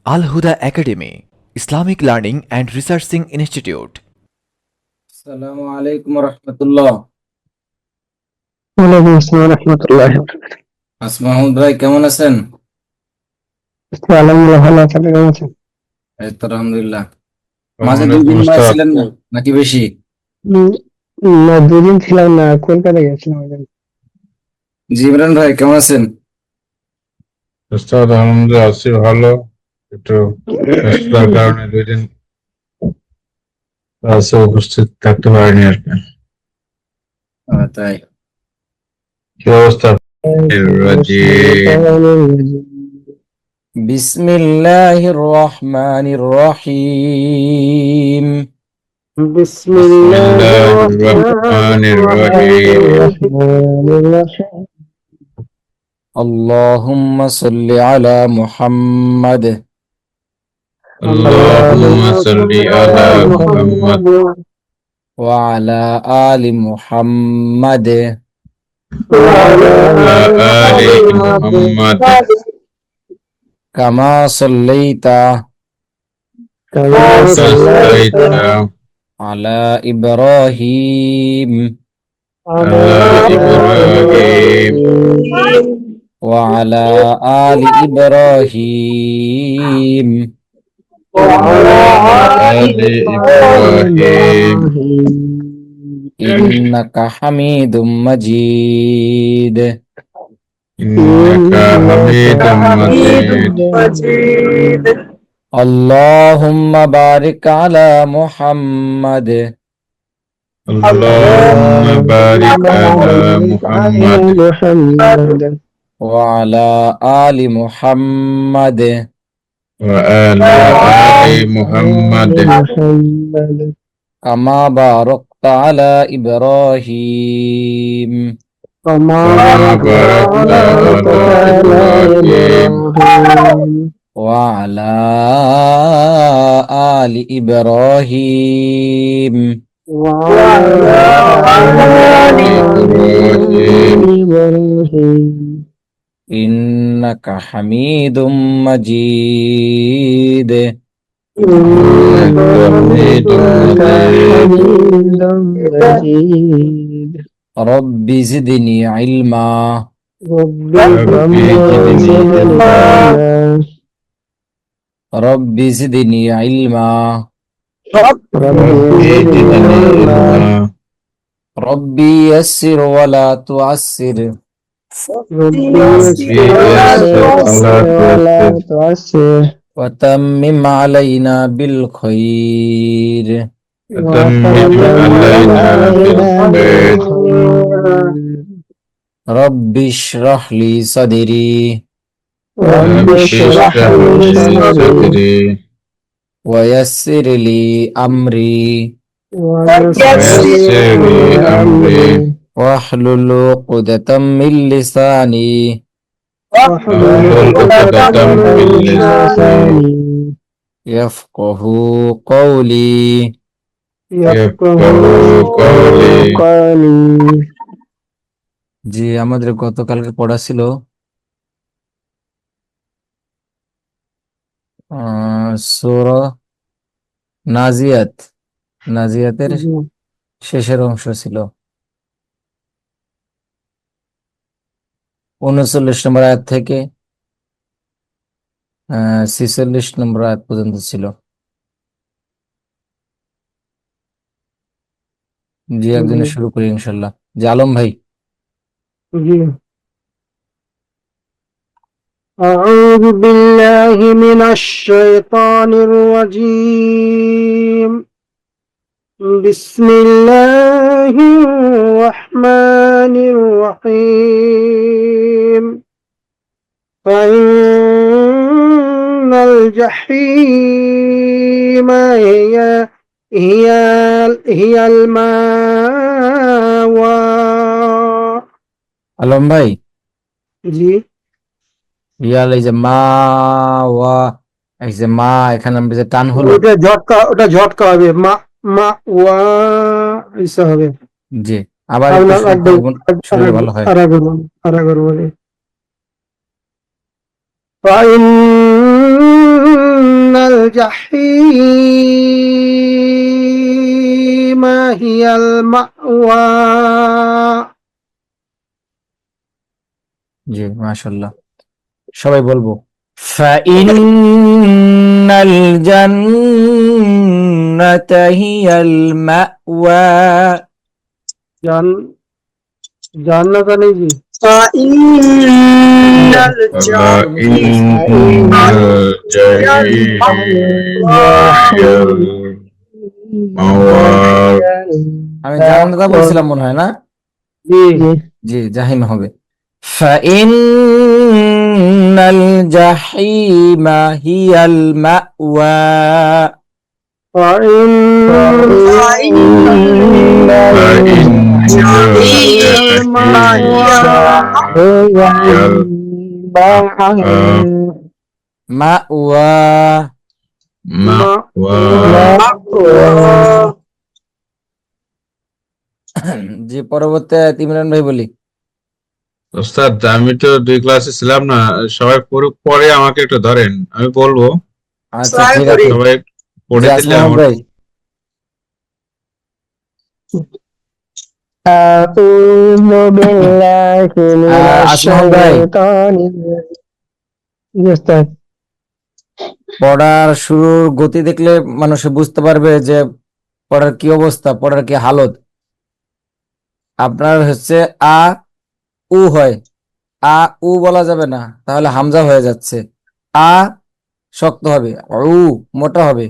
Al Huda Academy, Islamic Learning and Researching Institute. আসসালামু আলাইকুম রহমতুল্লাহ। ওয়ালাইকুম আসসালাম রহমতুল্লাহ। মাহমুদ ভাই কেমন আছেন? আলহামদুলিল্লাহ ভালো আছি, আপনি কেমন আছেন? এই তো আলহামদুলিল্লাহ। মাঝে ওয়ালাইকুম 2 দিন আসসালাম। ছিলেন না নাকি বেশি? উম, না, 2 দিন ছিলাম না, কলকাতা গেছিলাম ওই জন্য। জি ইমরান ভাই কেমন আছেন? উস্তাদ আলহামদুলিল্লাহ আছি ভালো। একটু ব্যস্ততার কারণে 2 দিন ক্লাসে উপস্থিত থাকতে পারিনি আর কি। তাই কি অবস্থা? রাজিম। বিসমিল্লাহির রহমানির রহিম। বিসমিল্লাহির বিসমিল্লাহির রহমানির রহিম। রহমানির রহিম। আল্লাহুম্মা সাল্লি আলা মুহাম্মাদ আল্লাহুম্মা সাল্লি আলা মুহাম্মাদ ওয়া আলা আলি মুহাম্মাদ ওয়া আলা আলি মুহাম্মাদ কামা সাল্লাইতা কামা সাল্লাইতা আলা ইব্রাহিম আলা ইব্রাহিম ওয়া আলা আলি ইব্রাহিম وعلى آل إبراهيم ইন্নাকা হামিদুম মাজিদ। إنك حميد مجيد আল্লাহুম্মা বারিক আলা মুহাম্মাদ اللهم بارك على محمد محمد ওয়া আলা আলি মুহাম্মাদ وآل آل محمد محمد কামা বারাকতা আলা ইব্রাহিম كما كما باركت على إبراهيم ওয়া আলা আলি ইব্রাহিম وعلى آل إبراهيم ইন্নাকা হামিদুম মাজিদ। إنك حميد مجيد مجيد রব্বি জিদনি ইলমা ربي زدنا রব্বি জিদনি ইলমা ربي زدني زدنا علما রব্বি ইয়াসসির ওয়ালা তুআসসির ربي ربي يسر ولا ولا تعسر تعسر وتمم علينا بالخير وتمم علينا بالخير رب اشرح لي صدري رب اشرح لي صدري ويسر لي أمري ويسر لي أمري واحلل عقدة من لساني واحلل عقدة من لساني يفقه قولي يفقهوا قولي জি আমাদের গতকালকে পড়া ছিল সূরা নাজিয়াতের শেষের অংশ ছিল 39 নম্বর আয়াত থেকে 46 নম্বর আয়াত পর্যন্ত ছিল। জি একদিনে শুরু করি ইনশাল্লাহ। জি আলম ভাই। أعوذ بالله من الشيطان الرجيم بسم الله الرحمن الرحيم فإن الجحيم هي المأوى আলম ভাই জি ইয়াল এই যে মা ওয়া এই যে মা এখানে আমরা যে টান হলো ওটা ঝটকা হবে মা মা ওয়া ইসা হবে জি আবার একটু শুনলে ভালো হয়। فإن الجحيم هي المأوى জি মাশাআল্লাহ সবাই বলবো ফাইন্নাল জান্নাতা হিয়াল মাওয়া জান্নাত नहीं जी আমি জান্নাতা বলছিলাম মনে হয় না जी জি জাহিম হবে ফাইন্নাল জাহিমা হিয়াল মাওয়া فإن মাওয়া জি পরবর্তী ইমরান ভাই বলি ওস্তাদ আমি তো 2 ক্লাসে ছিলাম না, সবাই পরে আমাকে একটু ধরেন, আমি বলবো, আচ্ছা ঠিক আছে সবাই পড়ে জি, দিলে আসমাউল আমার ভাই أعوذ بالله من আসমাউল ভাই الشيطان الرجيم أستاذ পড়ার শুরুর গতি দেখলে মানুষ বুঝতে পারবে যে পড়ার কি অবস্থা, পড়ার কি হালত। আপনার হচ্ছে আ উ হয়, আ উ বলা যাবে না, তাহলে হামজা হয়ে যাচ্ছে। আ শক্ত হবে, উ মোটা হবে।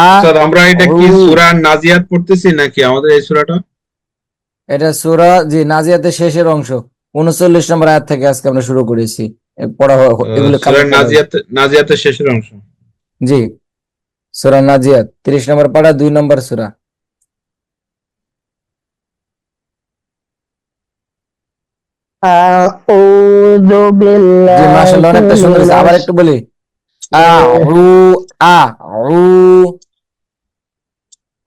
আ ওস্তাদ আমরা এটা কি উ সূরা নাজিয়াত পড়তেছি নাকি আমাদের এই সূরাটা? এটা সূরা জি নাজিয়াতের শেষের অংশ 39 নম্বর আয়াত থেকে আজকে আমরা শুরু করেছি পড়া এগুলো সূরা কালেক্ট করা হবে। নাজিয়াতের শেষের অংশ। জি সূরা নাজিয়াত 30 নম্বর পারা 2 নম্বর সূরা। أعوذ জি بالله মাশাআল্লাহ অনেকটা সুন্দর হয়েছে। আবার একটু বলি আ উ আ উ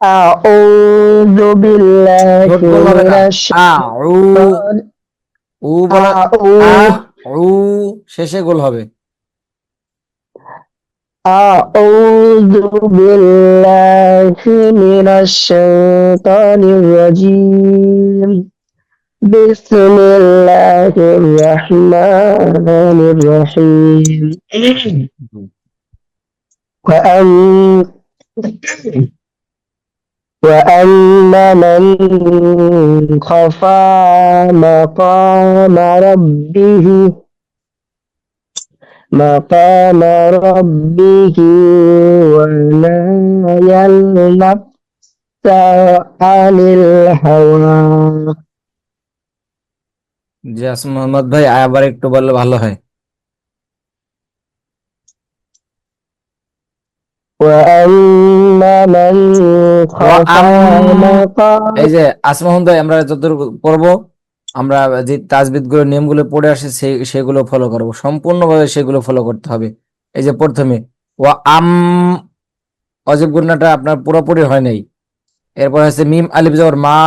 أعوذ بالله ঠোঁট গোল হবে من না, আ উ الشيطان উ বলা আ أعوذ উ শেষে গোল হবে। أعوذ بالله من الشيطان الرجيم بسم الله الرحمن الرحيم وأن وأما من خفى مقام ربه ونهى النفس عن الهوى জি আসম মোহাম্মদ ভাই আবার একটু বললে ভালো হয়। وأما من خفى مقام এই যে আসমাহুন ভাই আমরা যতটুকু পড়বো, আমরা যে তাজবিদ গুলো নিয়মগুলো পড়ে আসে সেগুলো ফলো করব, সম্পূর্ণভাবে সেগুলো ফলো করতে হবে। এই যে প্রথমে ওয়া আম অজব গুণাটা আপনার পুরোপুরি হয় নাই। এরপর হচ্ছে মিম আলিফ জবর মা,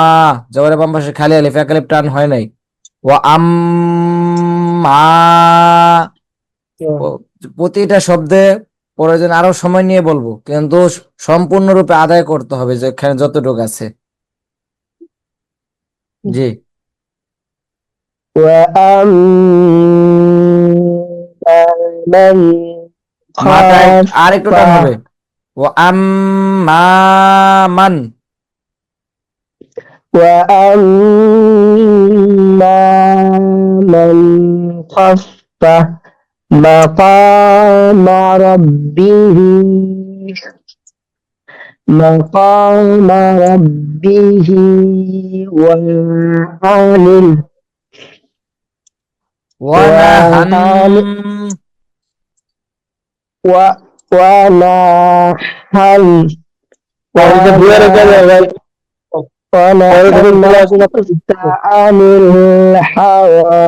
জবরের বাম পাশে খালি আলিফ, এক আলিফ টান হয় নাই। ওয়া আম মা, প্রতিটা শব্দে প্রয়োজন আরো সময় নিয়ে বলবো, কিন্তু সম্পূর্ণরূপে আদায় করতে হবে যেখানে যতটুকু আছে। জি وأما من মাটা আর একটু টান خاف হবে। ও আম্মা মান, وأما من خف مقام ربه وعن ওয়ানাহান ونحل عن الهوى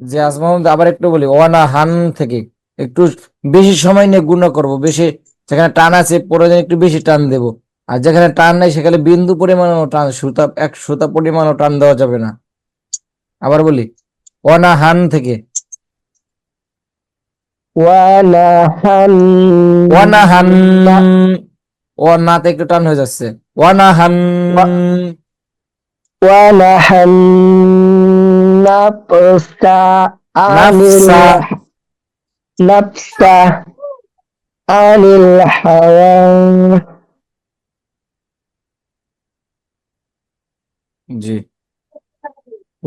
যে আজমাউদ্দিন আবার একটু বলি ওয়ানাহান থেকে একটু বেশি সময় নিয়ে গুণ করব, বেশি যেখানে টান আছে প্রয়োজন একটু বেশি টান দেব, আর যেখানে টান নাই সেখানে বিন্দু পরিমাণও টান, সুতা এক সুতা পরিমাণও টান দেওয়া যাবে না। আবার বলি ওয়ানাহান থেকে ونهن ওয়ানাহান, ও নাতে একটু টান হয়ে যাচ্ছে, ওয়ানাহান, ونهى النفس عن নাফসা, النفس عن الهوى জি,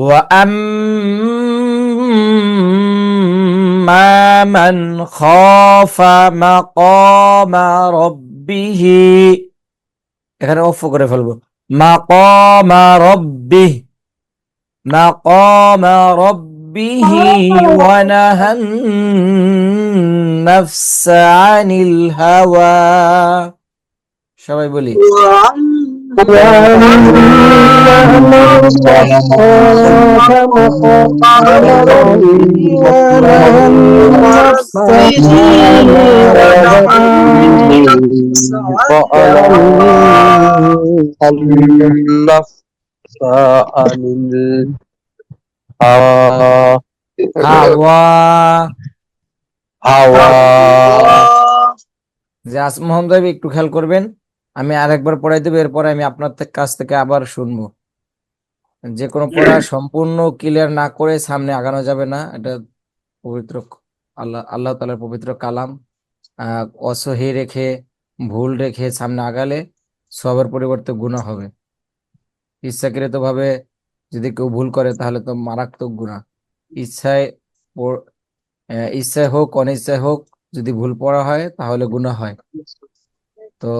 وأما من خاف مقام ربه, এখানে অফ করে ফেলবো, মাকাম রব্বিহ, মাকাম রব্বিহি ওয়া নাহান নাফস আনিল হাওয়া। সবাই বলি, হাওয়া, যে মোহন ভাই একটু খেয়াল করবেন, আমি আরেকবার পড়াই দেবো, এরপরে আমি আপনার কাছ থেকে আবার শুনবো। যে কোনো পড়া সম্পূর্ণ ক্লিয়ার না করে সামনে আগানো যাবে না, এটা পবিত্র আল্লাহ তাআলার পবিত্র কালাম। অসহি রেখে, ভুল রেখে সামনে আগালে সবের পরিবর্তে গুনাহ হবে। ইচ্ছাকৃত ভাবে যদি কেউ ভুল করে তাহলে তো মারাত্মক গুনাহ। ইচ্ছায় ইচ্ছায় হোক অনিচ্ছায় হোক, যদি ভুল পড়া হয় তাহলে গুনাহ হয়। তো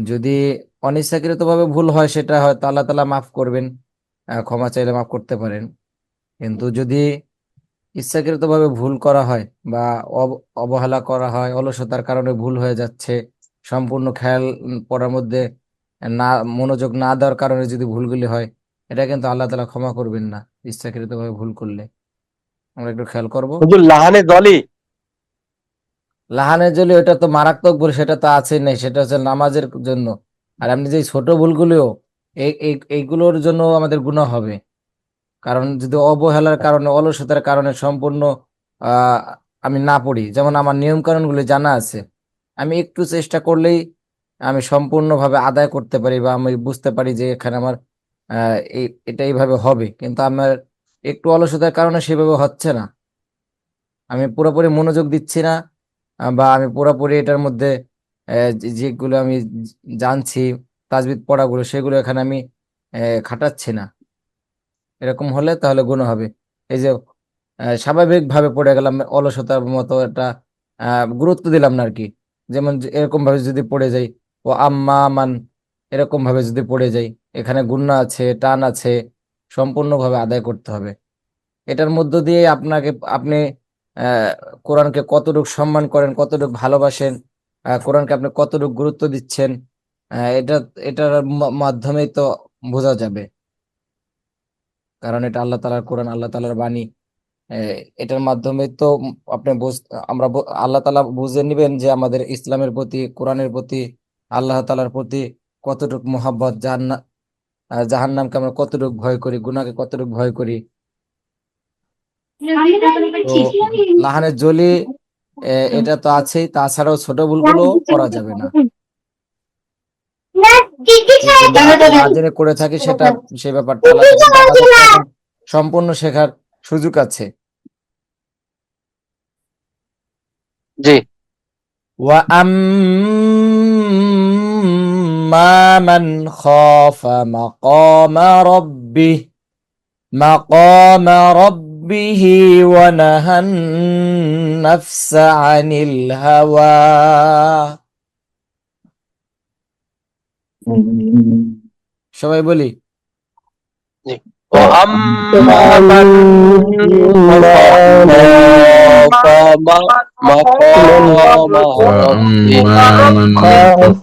যদি অনিচ্ছাকৃত ভাবে ভুল হয় সেটা হয়তো আল্লাহ তাআলা মাফ করবেন, ক্ষমা চাইলে মাফ করতে পারেন। কিন্তু যদি ইচ্ছাকৃত ভাবে ভুল করা হয় বা অবহেলা করা হয়, অলসতার কারণে ভুল হয়ে যাচ্ছে, সম্পূর্ণ খেয়াল পড়ার মধ্যে না, মনোযোগ না দেওয়ার কারণে যদি ভুলগুলি হয়, এটা কিন্তু আল্লাহ তাআলা ক্ষমা করবেন না ইচ্ছাকৃত ভাবে ভুল করলে। আমরা একটু খেয়াল করব। হুজুর লাহানে দলি লাহানের জন্য এটা তো মারাত্মক ভুল, সেটা তো আছে নাই, সেটা হচ্ছে নামাজের জন্য। আর আপনি যে ছোট ভুলগুলিও, এইগুলোর জন্য আমাদের গুনাহ হবে। কারণ যদি অবহেলার কারণে, অলসতার কারণে সম্পূর্ণ আহ আমি না পড়ি, যেমন আমার নিয়ম কানুনগুলি জানা আছে, আমি একটু চেষ্টা করলেই আমি সম্পূর্ণভাবে আদায় করতে পারি, বা আমি বুঝতে পারি যে এখানে আমার এটা এইভাবে হবে, কিন্তু আমার একটু অলসতার কারণে সেভাবে হচ্ছে না, আমি পুরোপুরি মনোযোগ দিচ্ছি না, বা আমি পুরোপুরি এটার মধ্যে যেগুলো আমি জানছি তাজবিদ পড়াগুলো, সেগুলো এখানে আমি খাটাচ্ছি না। এরকম হলে তাহলে গুনাহ হবে। এই যে স্বাভাবিক ভাবে পড়ে গেলাম, অলসতার মতো একটা গুরুত্ব দিলাম না আর কি। যেমন এরকম ভাবে যদি পড়ে যাই, ও আম্মা মান, এরকম ভাবে যদি পড়ে যাই, এখানে গুণা আছে, টান আছে, সম্পূর্ণভাবে আদায় করতে হবে। এটার মধ্য দিয়ে আপনি আহ কোরআনকে কতটুকু সম্মান করেন, কতটুকু ভালোবাসেন, কোরআনকে আপনি কতটুকু গুরুত্ব দিচ্ছেন, এটার মাধ্যমেই তো বোঝা যাবে। কারণ এটা আল্লাহ তাআলার কোরআন, আল্লাহ তাআলার বাণী। এটার মাধ্যমে তো আপনি আল্লাহ তাআলা বুঝে নিবেন যে আমাদের ইসলামের প্রতি, কোরআনের প্রতি, আল্লাহ তাআলার প্রতি কতটুকু মোহাব্বত, জাহান্নামকে আমরা কতটুকু ভয় করি, গুনাহকে কতটুকু ভয় করি। তো লাহানের জলি এটা তো আছেই, তাছাড়াও ছোট ভুলগুলো করা যাবে না। কিন্তু আমরা না জেনে করে থাকি, সেটা সেই ব্যাপারটা আলাদা, কিন্তু আমাদের তো এখন সম্পূর্ণ শেখার সুযোগ আছে। জি وأما من خاف مقام ربه ونهى النفس عن الهوى. সবাই বলি, وأما من خاف مقام ربه وأما من خف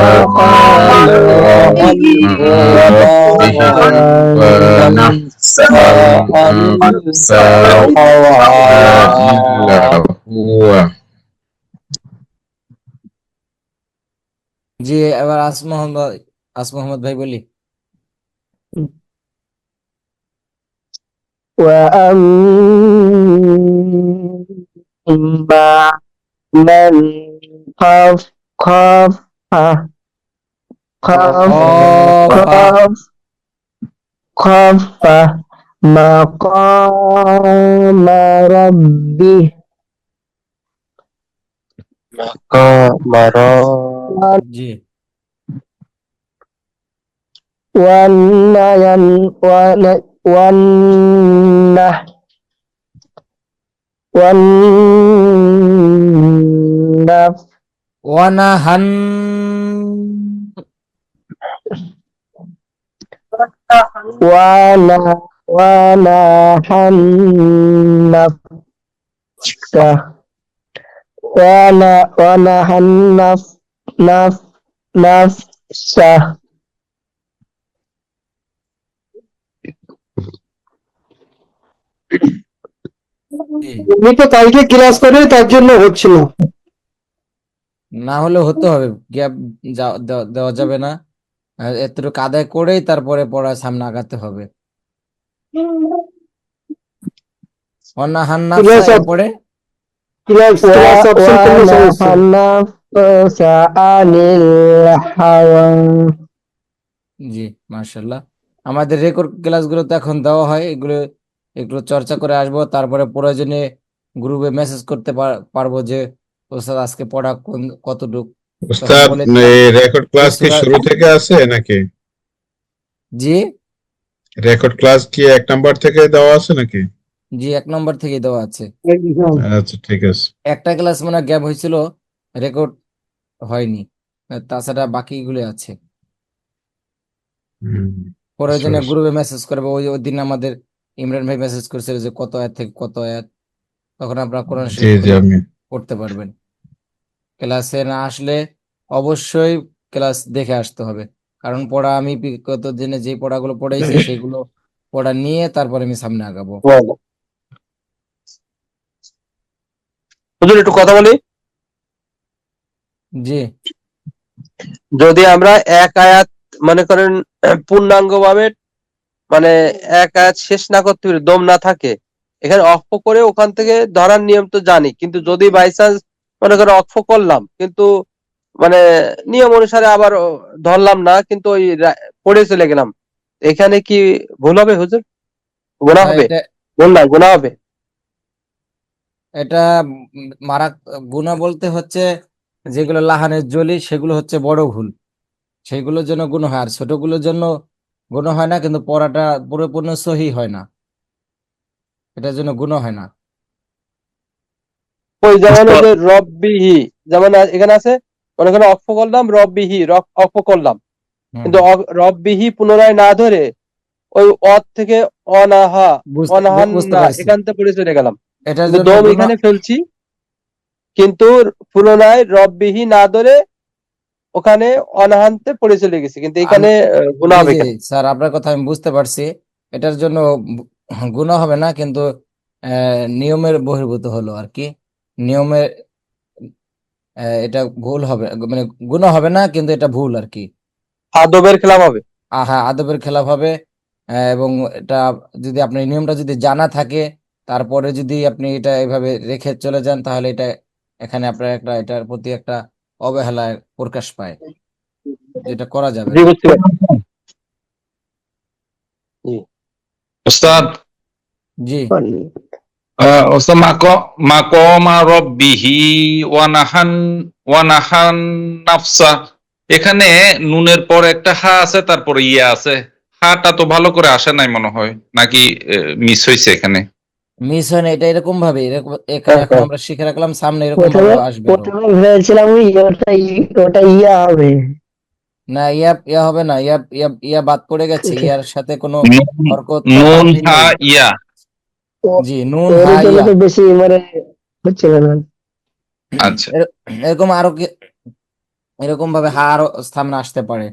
مقام ربه ونفس النفس إلا هو জি এবার আসমোহাম্মদ ভাই বলি। মা মান খফ খফ খফ খফা খফ খফ مقام ربي مقام ربي জি والنين والنف ওয়ানাহান ونحن نفس ونحن نفسه জি উনি তো কালকে ক্লাস করে তার জন্য হচ্ছিল। না হলে হতে হবে, গ্যাপ দেওয়া যাবে না। এতটুকু আদায় করেই তারপরে পড়ার সামনে আগাতে হবে। অনাহান নাফসা ক্লাস এরপরে ক্লাস অপশন করলে সমস্যা। ونحن نفس عن الهوى জি মাশাল্লাহ। আমাদের রেকর্ড ক্লাসগুলো তো এখন দেওয়া হয়, এগুলো একটু চর্চা করে আসবো, তারপরে প্রয়োজনে গ্রুপে মেসেজ করতে পারবো যে ওস্তাদ আজকে পড়া কতটুক, তখন ওস্তাদ বলে দিলাম রেকর্ড যে ক্লাস কি সূরা। শুরু থেকে আছে নাকি? জি রেকর্ড ক্লাস কি 1 নাম্বার থেকে দেওয়া আছে নাকি? জি 1 নম্বর থেকেই দেওয়া আছে। আচ্ছা ঠিক আছে। একটা ক্লাস মানে গ্যাপ হয়েছিল, রেকর্ড হয়নি, তাছাড়া বাকিগুলো আছে। হুম, বুঝতে প্রয়োজনে পারছি। গ্রুপে মেসেজ করবে। ওই দিন আমাদের ইমরান ভাই মেসেজ করেছিল যে কত আয়াত থেকে কত আয়াত, তখন আপনারা কোরআন জি শরীফ জি খুলে আমি পড়তে পারবেন। ক্লাসে না আসলে অবশ্যই ক্লাস দেখে আসতে হবে, কারণ পড়া আমি বিগত দিনে যে পড়াগুলো পড়াইছি সেগুলো পড়া নিয়ে তারপরে আমি সামনে আগাবো। হুজুর একটু কথা বলি। জি যদি আমরা এক আয়াত মনে করেন পূর্ণাঙ্গ ভাবে মানে এক আয়াত শেষ না করতে পারি, দম না থাকে, এখানে অক্ফ করে ওখান থেকে ধরার নিয়ম তো জানি, কিন্তু যদি বাই চান্স মনে করেন অক্ফ করলাম কিন্তু মানে নিয়ম অনুসারে আবার ধরলাম না, কিন্তু ওই পড়ে চলে গেলাম, এখানে কি ভুল হবে হুজুর? গুনাহ ভাই হবে? এটা ভুল না, গুনাহ হবে। এটা মারা গুনাহ বলতে হচ্ছে যেগুলো লাহানের জলি সেগুলো হচ্ছে বড় ভুল, সেগুলোর জন্য গুনাহ হয়। আর ছোটগুলোর জন্য গুনাহ হয় না, কিন্তু পড়াটা পুরোপুরি সহি হয় না, এটার জন্য গুনাহ হয় না। ওই যেমন ওই যে রব্বিহি, যেমন এখানে আছে মনে করেন অক্ফ করলাম রব্বিহি, অক্ফ করলাম, হুম কিন্তু রব্বিহি পুনরায় না ধরে ওই থেকে অনাহা, বুঝতে অনাহান্না পারছি, এখান থেকে পড়ে চলে গেলাম, এটার কিন্তু জন্য দম গুনাহ। এখানে ফেলছি, কিন্তু পুনরায় রব্বিহি না ধরে ওখানে অনাহান্তে পড়ে চলে গেছি, কিন্তু আমি এখানে গুনাহ জি হবে জি কেন? স্যার, আপনার কথা আমি বুঝতে পারছি। এটার জন্য গুনাহ হবে না, কিন্তু নিয়মের বহির্ভূত হলো আর কি। নিয়মের এটা ভুল হবে, মানে গুনাহ হবে না, কিন্তু এটা ভুল আর কি। আদবের খেলাফ হবে। হ্যাঁ, আদবের খেলাফ হবে। এবং এটা যদি আপনার এই নিয়মটা যদি জানা থাকে, তারপরে যদি আপনি এটা এভাবে রেখে চলে যান, তাহলে এটা এখানে আপনার একটা এটার প্রতি একটা অবহেলার প্রকাশ পায়, যেটা করা যাবে জি না। বুঝতে পারছি। জি ওস্তাদ, জি ওস্তাদ মাকমা রব্বিহি ওয়ানাহান ওয়ানাহান নাফসা, এখানে নুনের পর একটা হা আছে, তারপরে ইয়া আছে। হাটা তো ভালো করে আসে নাই মনে হয়, নাকি মিস হয়েছে এখানে? মিস হয় না, এটা এরকম ভাবে, এরকম হ্যাঁ, এখন হ্যাঁ। আমরা শিখে রাখলাম, সামনে এরকম ভাবে প্রথমে আসবে আরো। প্রথমে ভেবেছিলাম ওটা ইয়া হবে। না, ইয়া ইয়া হবে না, ইয়া ইয়া ইয়া বাদ পড়ে গেছে, ইয়ার সাথে কোনো নুন হরকত বা নুন তানবিন হা নেই। ইয়া। জি নুন হা ওর জন্য ইয়া। তো বেশি মানে হচ্ছিল না। আচ্ছা এরকম আরো এরকম ভাবে হা আরো সামনে আসতে পারে।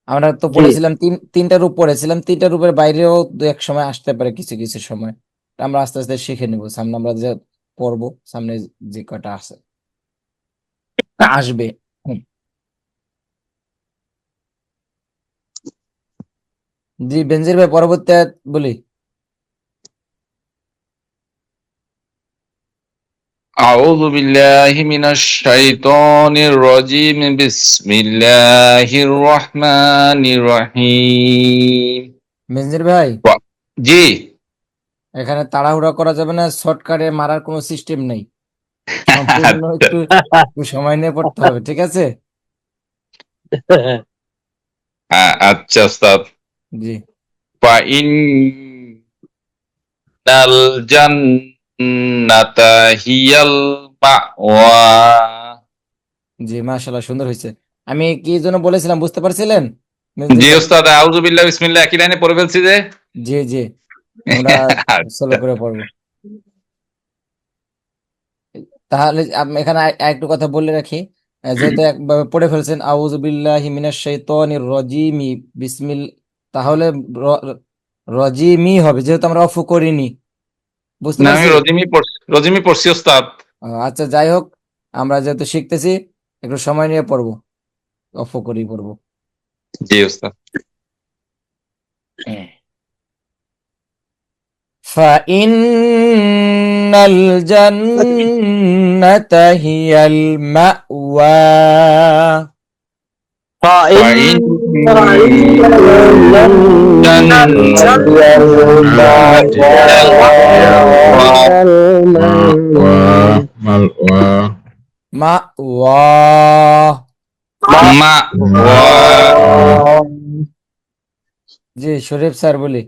আমরা তো জি পড়েছিলাম তিনটা রূপ পড়েছিলাম, তিনটা রূপের বাইরেও দু এক সময় আসতে পারে, কিছু কিছু সময়। আমরা আস্তে আস্তে শিখে নিব, সামনে আমরা যে পড়বো, সামনে যে কটা আছে আসবে। হুম। জি বেনজির ভাই, পরবর্তী আয়াত বলি। আউযু বিল্লাহি মিনাশ শাইতানির রাজিম বিসমিল্লাহির রহমানির রহিম। মেজর ভাই, জি। এখানে তাড়াহুড়া করা যাবে না, শর্টকাটে মারার কোনো সিস্টেম নেই, সম্পূর্ণ একটু একটু সময় নিয়ে পড়তে হবে, ঠিক আছে? আচ্ছা ওস্তাদ। জি ফাইনাল জান্নাতা হিয়াল মাওয়া। জি, মাশাআল্লাহ, সুন্দর হয়েছে। আমি কি জন্য বলেছিলাম বুঝতে পারছিলেন মেজর জি ভাই? ওস্তাদ, আউযু বিল্লাহি বিসমিল্লাহ একই লাইনে পড়ে ফেলছি যে। জি জি, আমরা সোলো আচ্ছা। করে পড়বো। তাহলে এখানে একটু কথা বলে রাখি, যেহেতু একভাবে পড়ে ফেলছেন আউযু বিল্লাহি মিনাশ শাইতানির রাজিমি বিসমিল, তাহলে রজিমি হবে, যেহেতু আমরা অফু করিনি, বুঝতে না, আমি পারছি? রজিমি পড়ছি ওস্তাদ। আচ্ছা, যাই হোক, আমরা যেহেতু শিখতেছি একটু সময় নিয়ে পড়বো, অফু করেই পড়বো। জি ওস্তাদ। فإن الجنة هي المأوى ফাইন মাওয়া। জি, শরীফ স্যার বলি।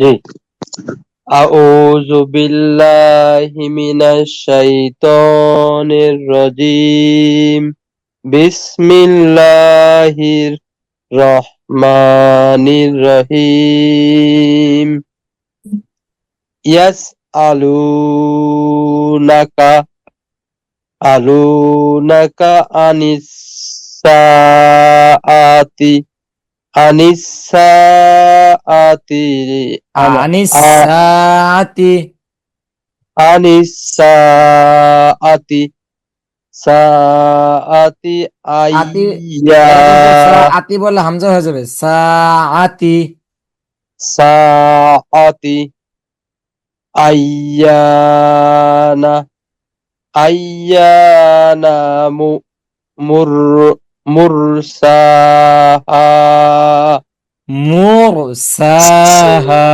জি। আউযু বিল্লাহি মিনাশ শাইতানির রাজিম। বিসমিল্লাহির রহমানির রহিম। ইয়াসআলুনাকা আনিস সাআতি আনিস-সাআতি আনিস-সাআতি আনিস-সাআতি সাআতি আতি, আইয়া এটা কিন্তু সাআতি বললে হামজা হয়ে যাবে, সাআতি। সাআতি আইয়ানা আইয়ানা মুর মুরসাহা মুরসাহা।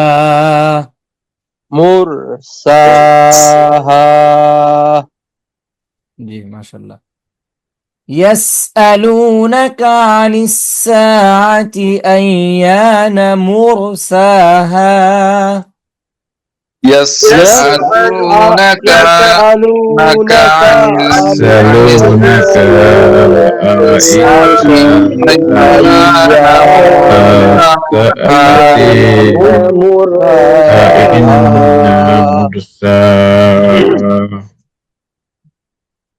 মুরসাহা। জি, মাশাআল্লাহ। ইয়াসআলুনাকা আনিস-সাআতি আইয়ানা মুরসাহা। ইয়াসআলুনাকা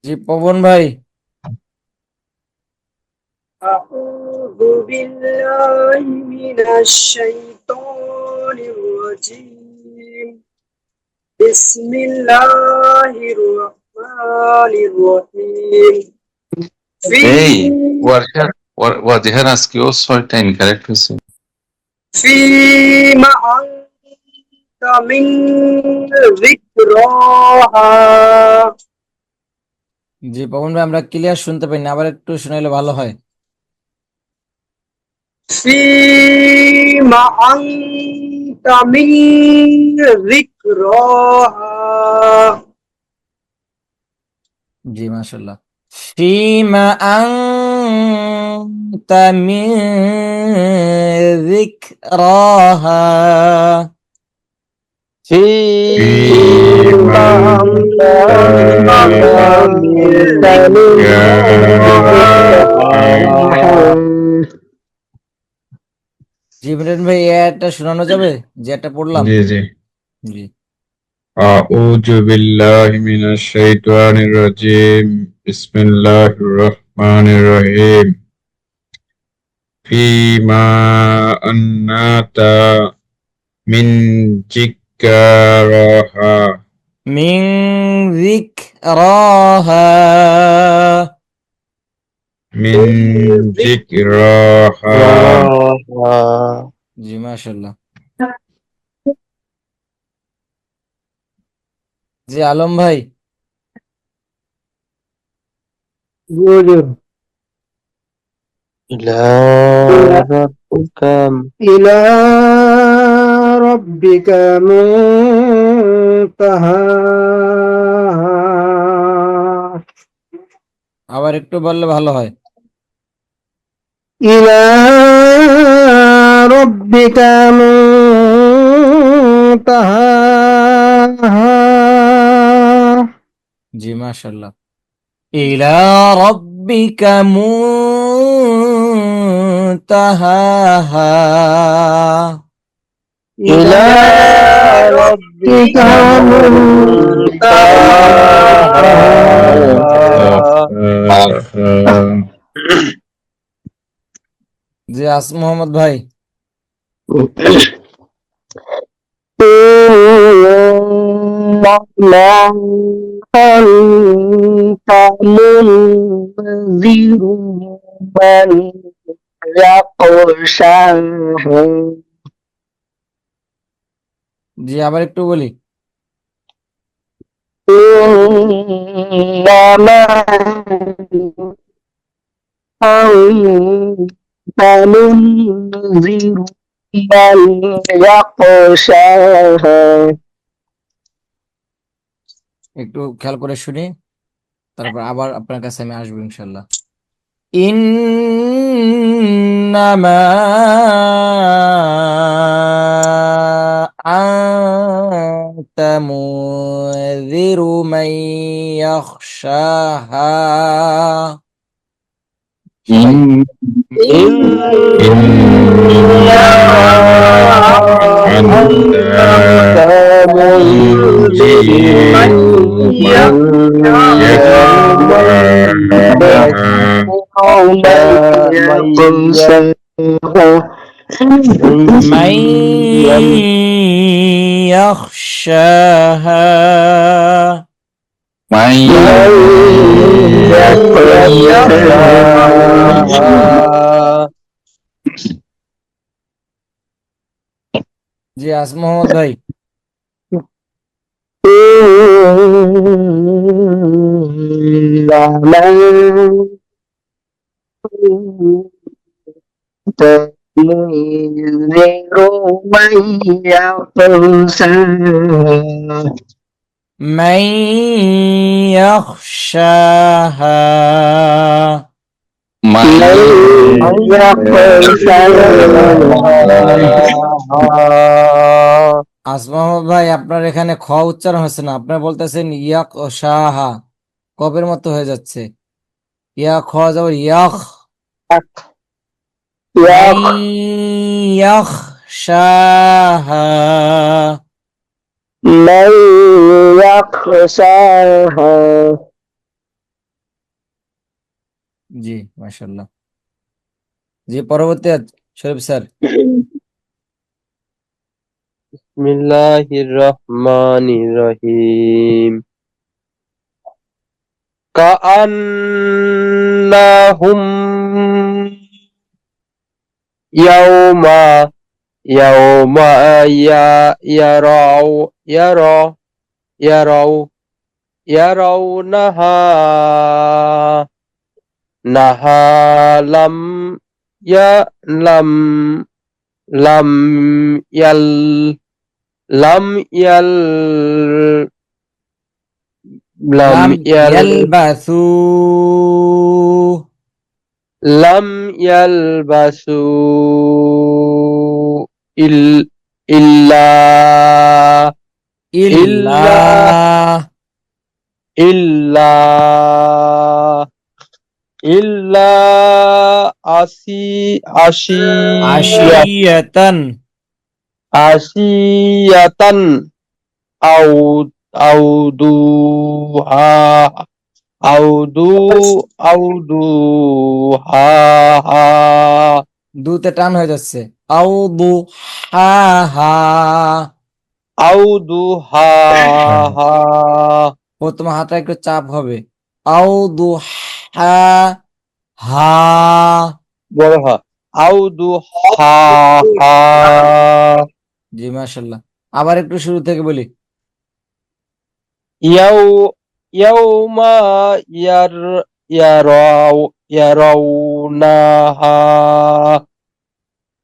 জি, পবন ভাই। أعوذ بالله من الشيطان الرجيم بسم الله الرحمن الرحيم এই ওয়াজহার আজকেও 6টা ইনকারেক্ট হয়েছে। فيما أنت من ذكراها জি, পবন ভাই, আমরা ক্লিয়ার শুনতে পাই না, আবার একটু শোনাইলে ভালো হয়। فيما أنت من ذكراها জি, মাশাআল্লাহ। ফিমা আনতা মিন যিকরাহা। ফীমা জি, ইমরান ভাই, এটা শোনানো যাবে যেটা পড়লাম? জি জি। জি। আউযু বিল্লাহি মিনাশ শাইতানির রাজিম। বিসমিল্লাহির রহমানির রহিম। ফীমা আন্নাতা মিন যিকরাহা মিন যিকরাহা। মিন যিকরাহা জি মাশাআল্লাহ। জি আলম ভাই, হুজুর ইলা রাব্বিকাম ইলা রাব্বিকা মুনতাহা আবার একটু বললে ভালো হয়। ইলা রাব্বিকা মুনতাহা জি মাশাআল্লাহ। ইলা রাব্বিকা মুনতাহাহা। ইলা রাব্বিকা মুনতাহা। জি মোহাম্মদ ভাই, জি আবার একটু বলি। একটু খেয়াল করে শুনি, তারপর আবার আপনার কাছে আমি আসবো ইনশাল্লাহ। ইন্নামা আনতা মুনযিরু মান ইয়াখশাহা। সবাই মান ইয়াখশাহা। জি মোহাম্মদ ভাই, মান ইয়াখশাহা। মোহাম্মদ ভাই, আপনার এখানে খ উচ্চারণ হচ্ছে না, আপনার বলতেছেন ইয়াকশাহা, কবের মতো হয়ে যাচ্ছে। ইয়া খ যাবে ইয়াখ, মান ইয়াখশাহা। জি মাশাআল্লাহ। জি পরবর্তী শরীফ স্যার। বিসমিল্লাহির রহমানির রহিম কাআন্নাহুম ইয়াউমা ইয়াউমা ইয়ারাউ ইয়ারাউ ইয়ারাউনাহা নাহালাম lam lam yal lam yal লাম lam yal ইয়ালবাসু। lam yalbasu il illa ইল্লা illa illa আশিয়াতান। asiyatan auduha auduha দুতে টান হয়ে যাচ্ছে। আউদু হা হা। auduha প্রথম হাতে একটু চাপ হবে। আউদু হা হা। বড় হা আও দুহাহা জি মাশাআল্লাহ। আবার একটু শুরু থেকে বলি। ইয়াও ইয়াউমা ইয়ার ইয়ারাও ইয়ারাউনাহা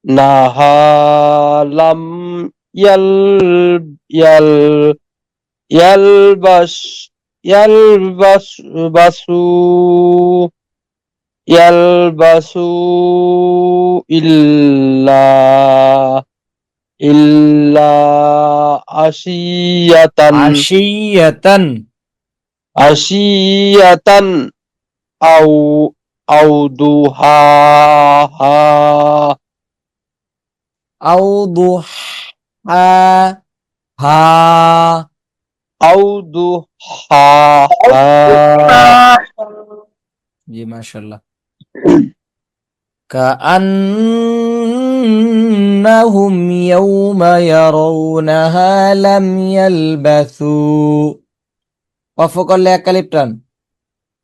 নাহা লাম ইয়াল ইয়াল ইয়ালবাস ইয়ালবাস বাসু ইয়ালবাসু ইল্লা ইল্লা আশিয়াতান আশিয়াতান আশিয়াতান আও আও দুহাহা আও দুহা হা আও দুহাহা জি মাশাআল্লাহ। كأنهم يوم يرونها لم يلبثوا কফ করলে এক আলিফ টান,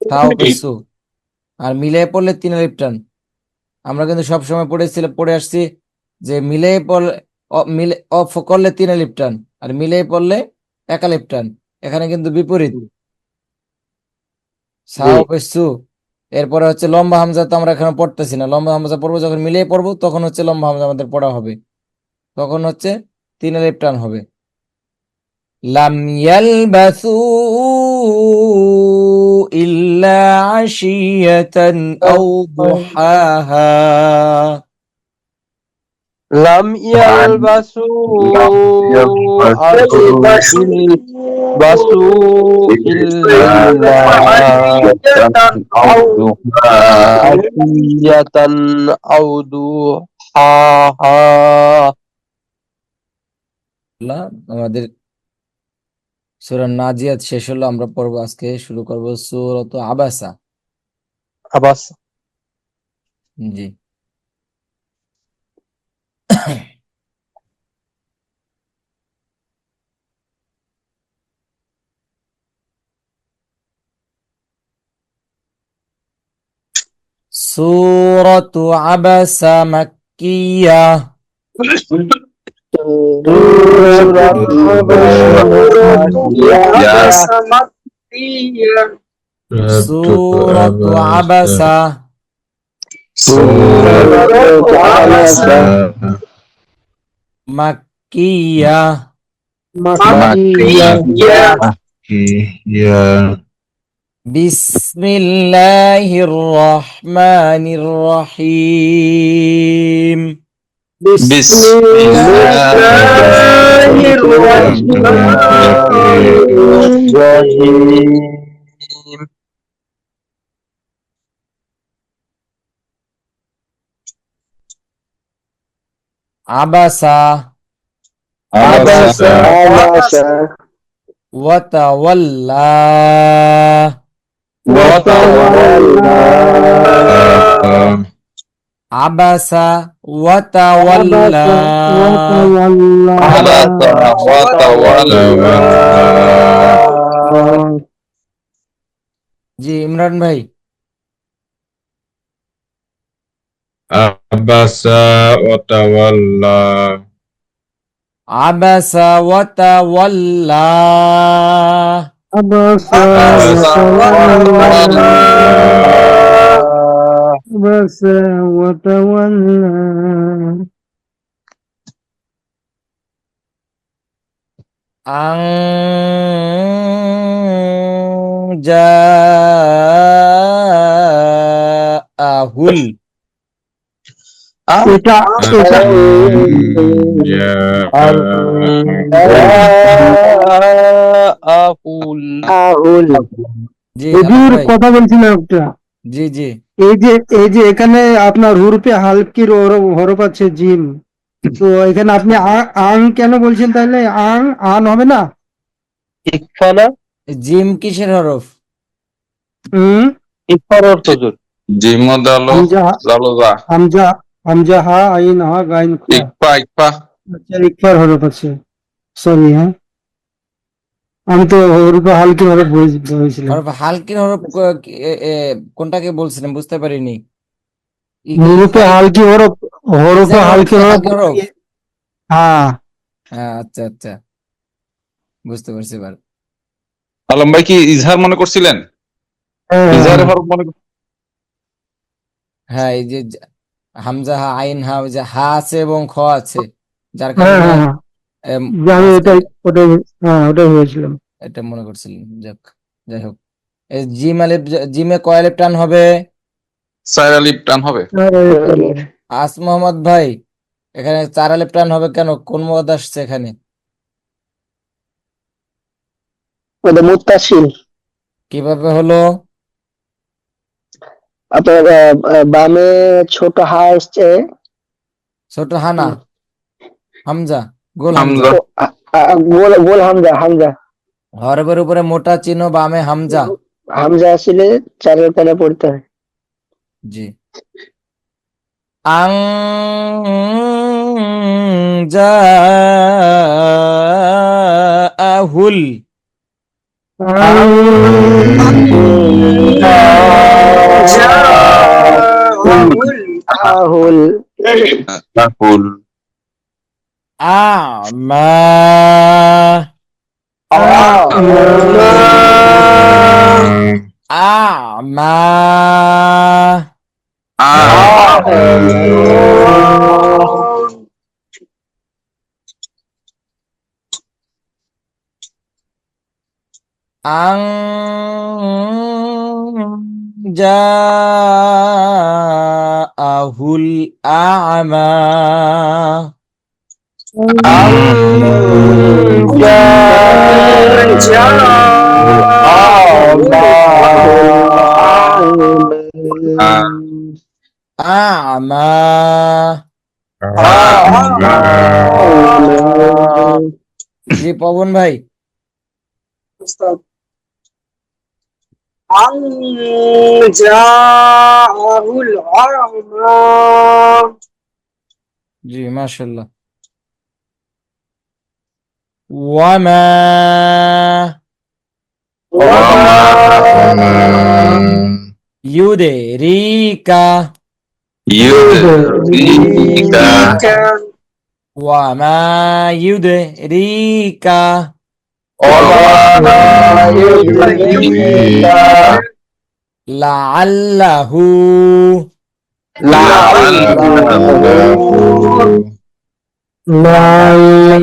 তাও পেছু, আর মিলে পড়লে তিন আলিফ টান। আমরা কিন্তু সবসময় পড়ে আসছি যে মিলে পড়লে মিলে অফ করলে তিন আলিফ টান আর মিলে পড়লে এক আলিফ টান। এখানে কিন্তু বিপরীত, সাও পেছু। এরপরে হচ্ছে লম্বা হামজা তো আমরা এখানে পড়তেছি না, লম্বা হামজা পড়বো যখন মিলিয়ে পড়বো তখন হচ্ছে লম্বা হামজা আমাদের পড়া হবে, তখন হচ্ছে তিন আলিফ টান হবে। লাম ইয়ালবাসু ইল্লা আশিয়াতান আও দুহাহা লাম ইয়ালবাসু বাসু ইল্লা আশিয়াতান আও দুহাহা। আমাদের সূরা নাজিয়াত শেষ হলো, আমরা পড়বো আজকে শুরু করবো সূরাত আবাসা। আবাস জি সূরাতু আবাসা মাক্কিয়া। সূরাতু আবাসা মাক্কিয়া। বিসমিল্লাহির রহমানির রহিম। আবাসা ওয়াতাওয়াল্লা আবাসা ওয়াতাওয়াল্লা। জি ইমরান ভাই। আবাসা ওয়া তাওয়াল্লা আবাসা ওয়াতাওয়াল্লা আং জাআহুল। এটা এটা জি হুজুর ভাই। কথা বলছিলাম একটা। জি জি এই যে এখানে আপনার হুরুফে হালকির হরফ আছে জিম, তো এখানে আপনি আং কেন বলছেন তাহলে? আন হবে না? ইকফা না? জিম কিসের হরফ? হুম, ইকফার অর্থ হুজুর। জিমদালো হামজা জালোজা হামজা হামজা হা আইন হা গাইন খা। ইকপা ইকপা আচ্ছা, ইকফার হরফ আছে, সরি। হ্যাঁ, আমি তো হরুফে হালকির হরফ বলেছিলাম। হরফ হালকির হরফ কোনটাকে বলছিলেন বুঝতে পারিনি। হুরুফে হালকি হরফ, হরফে হালকি হরফ। হ্যাঁ, হ্যাঁ, আচ্ছা আচ্ছা, বুঝতে পারছি এবার। আলম ভাই কি ইজহার মনে করছিলেন? হ্যাঁ, ইজহারের হরফ মনে হ্যাঁ, এই যে হামজা, হা, আইন, হা, ওই যে হা আছে এবং খ আছে, যার হ্যাঁ, কারণে হ্যাঁ, হ্যাঁ, এম, যে আমি মাঝখানে ওটাই, হ্যাঁ, ওটাই ভেবেছিলাম। এটা মনে করছিলেন। যাক, যাই হোক, এই জিম আলিফ, জিমে কয় আলিফ টান হবে? 4 আলিফ টান হবে। আস মোহাম্মদ ভাই, এখানে 4 আলিফ টান হবে কেন? কোন মদ আসছে এখানে? ওটা মুত্তাসিল। কিভাবে হলো? আপনার বামে ছোট হা এসছে। ছোট হানা, হামজা, গোল হামজা। হামজা। গোল গোল হামজা, হামজা হরফের উপরে মোটা চিহ্ন, বামে হামজা। হামজা আসলে চারের কানে পড়তে হয়। জি। আং জা আহুল, আহুল রাহুল। আমা, আমা, আং জা আহুল আমা, আমা। জি পবন ভাই, উস্তাদ আং জাআহুল আমা জি মাশাল্লাহ। ওয়ামা, ইউদেরিকা, ইউদেরিকা। ওয়ামা ইউদেরিকা, লাআল্লাহু,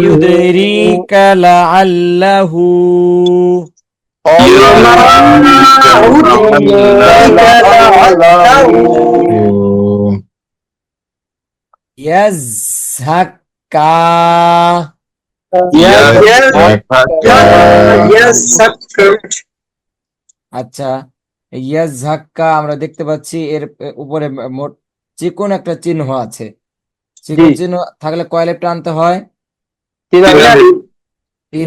ইউদেরিকা লাআল্লাহু, ইয়াজহাক্কা, আচ্ছা, ইয়াজহাক্কা আমরা দেখতে পাচ্ছি এর উপরে মোট চিকন একটা চিহ্ন আছে। চিকন চিহ্ন থাকলে কয় আলিফ টানতে হয়? 3